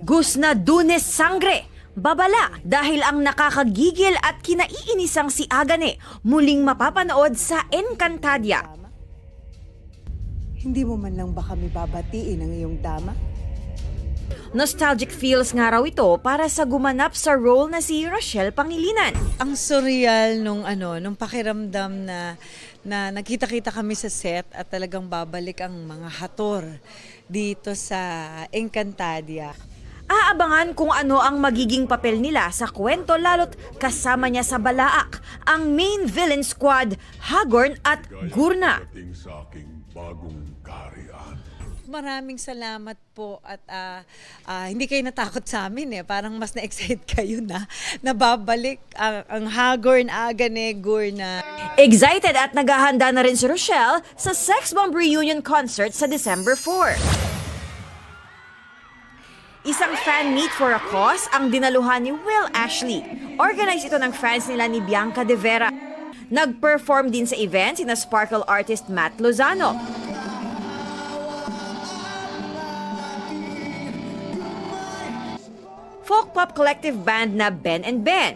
Gus na Dunes Sangre, babala dahil ang nakakagigil at kinaiinisang si Agane muling mapapanood sa Encantadia. Hindi mo man lang ba kami babatiin ang iyong dama? Nostalgic feels nga raw ito para sa gumanap sa role na si Rochelle Pangilinan. Ang surreal nung pakiramdam na nakita-kita kami sa set at talagang babalik ang mga hator dito sa Encantadia. Aabangan kung ano ang magiging papel nila sa kwento lalo't kasama niya sa balaak ang main villain squad, Hagorn at Gurna. Maraming salamat po at hindi kayo natakot sa amin eh. Parang mas na-excite kayo na babalik ang Hagorn, Agane, Gurna. Excited at naghahanda na rin si Rochelle sa Sex Bomb Reunion Concert sa December 4. Isang fan meet for a cause ang dinaluhan ni Will Ashley. Organize ito ng fans nila ni Bianca De Vera. Nag-perform din sa event sina sparkle artist Matt Lozano. Folk pop collective band na Ben and Ben.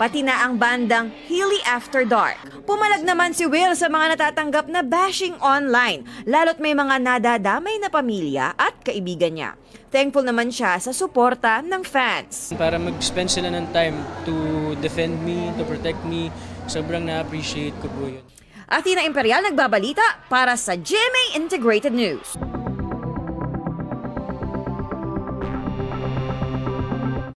Pati na ang bandang Healy After Dark. Pumalag naman si Will sa mga natatanggap na bashing online, lalo't may mga nadadamay na pamilya at kaibigan niya. Thankful naman siya sa suporta ng fans. Para mag-spend sila ng time to defend me, to protect me, sobrang na-appreciate ko po yun. Athena Imperial nagbabalita para sa GMA Integrated News.